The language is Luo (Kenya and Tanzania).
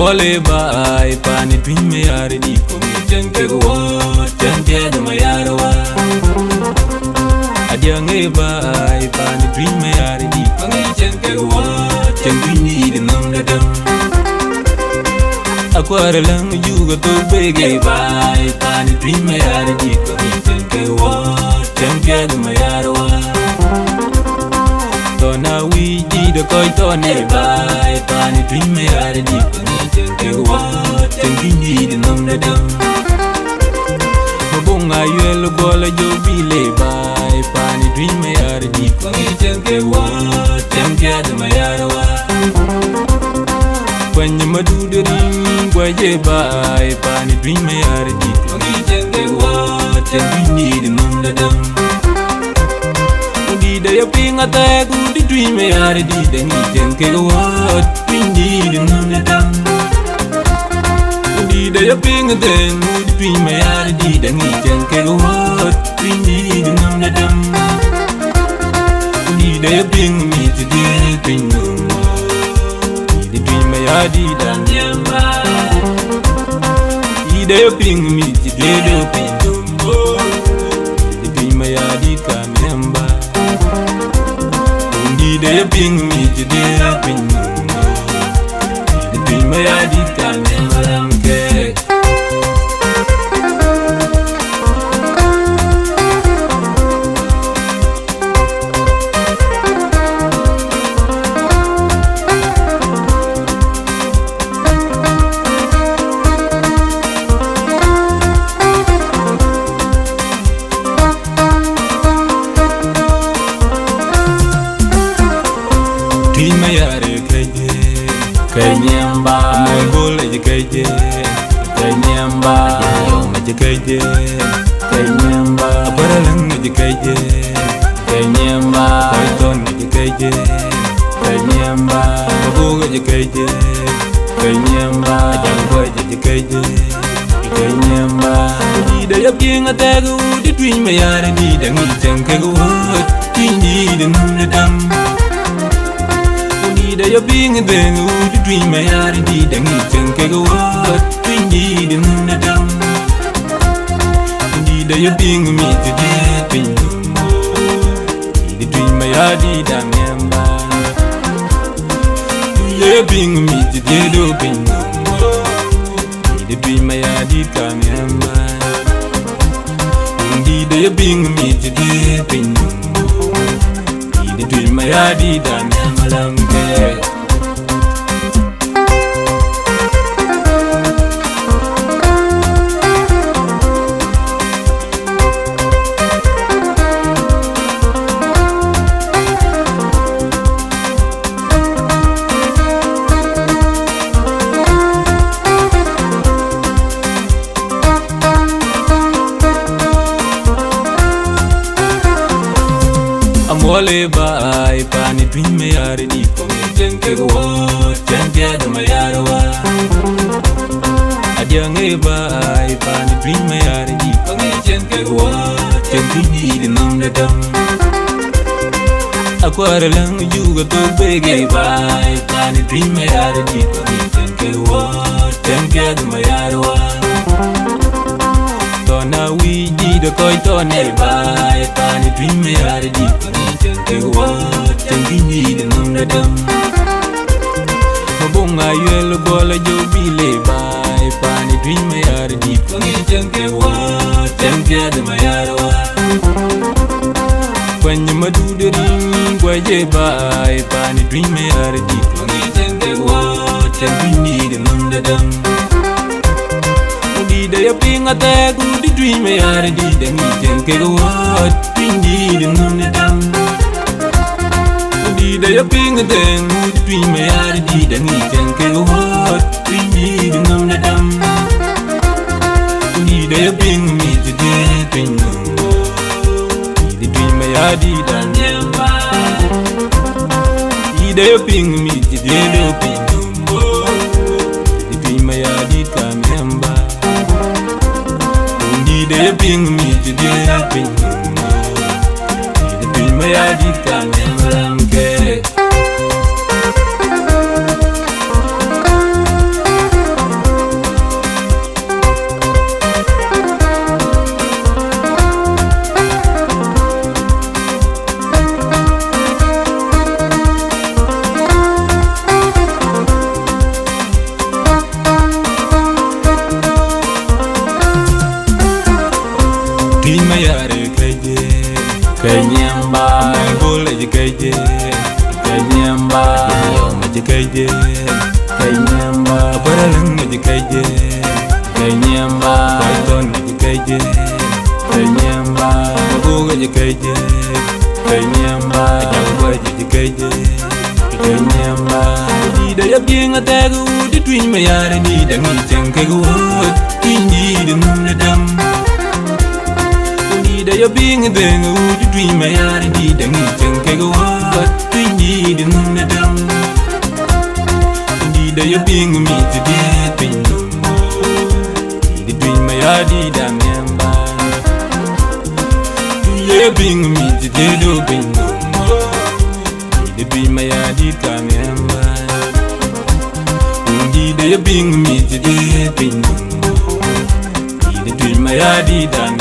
Amole bai pani twin me yare di ko janke go janke da ma yare wa adiange bai pani twin me yare di ko janke go janke ni de nam da dam akwara lang juga to bege bai pani twin me yare di ko janke go janke da ma yare wa to na wi di de koi to ne bai pani twin me yare di ko janke ni de nam da dam mabunga yel gola jo bile bai pani twin me yare di ko janke da ma yare wa kwanye madude ring gwaje bai pani twin me yare di ko janke ni de nam da dam di da ya pinga ta ku di twin me yare di de ni janke twin ni de nam da dam di da ya pinga de di twin me yare di de ni janke twin ni de nam da dam di da ya pinga mi di twin no di twin me yare di da nyamba di da ya pinga mi di do twin no di twin me yare di ka nyamba di da ya pinga mi di twin no di twin me yare di ka nyamba twin me yare kanyamba mongole kanyamba yo me kanyamba aparalang kanyamba python kanyamba buga kanyamba jangwa kanyamba di da yapinga tagu di twin me yare di da ngi janke go tindi de nam dam da ya ping de nu di twin me yare di da ngi janke go twin di de nam dam di da ya ping mi di twin di twin me yare di da nyamba ya ping mi di do ping di twin me yare di ka nyamba di da ya ping mi di twin di twin me yare di da nyamba lam Amole bai pani twin me yare di ko janke da ma yare wa adiange bai pani twin me yare di ko janke ni de nam da dam akwara lang juga to bege bai pani twin me yare di ko janke da ma yare wa to na wi di de koi to ne bai pani twin me yare di ko janke ni de nam da dam mabunga yel gola jo bile bai pani twin me yare di ko janke da ma yare wa kwanye madude ring gwaje bai pani twin me yare di ko janke ni de nam da dam di da ya pinga ta ku di twin me yare di da ngi janke twin ni de nam da dam di da ya pinga de di twin me yare di da ngi janke twin ni de nam da dam di da ya pinga mi di twin no di twin me yare di da nyamba di da ya pinga mi di do pin no di twin me yare di ka nyamba di da ya pinga mi di twin no di twin me yare di ka nyamba ke Ngi mayare kaje kanyamba bole kaje kanyamba yo maje kaje kanyamba baralung maje kaje kanyamba ton maje kaje kanyamba buga je kaje kanyamba jangwa je kaje kanyamba ida ya binga tagu di twin mayare di dangi tenge go tindi dum dam ida ya binga dengu di twin mayare di dangi tenge go tindi dum dam ida ya binga mi ti di twin di twin mayare di danyamba ya binga mi ti di do bingo di twin mayare di kanyamba ya bing mi ti de ping di twin mayadi dan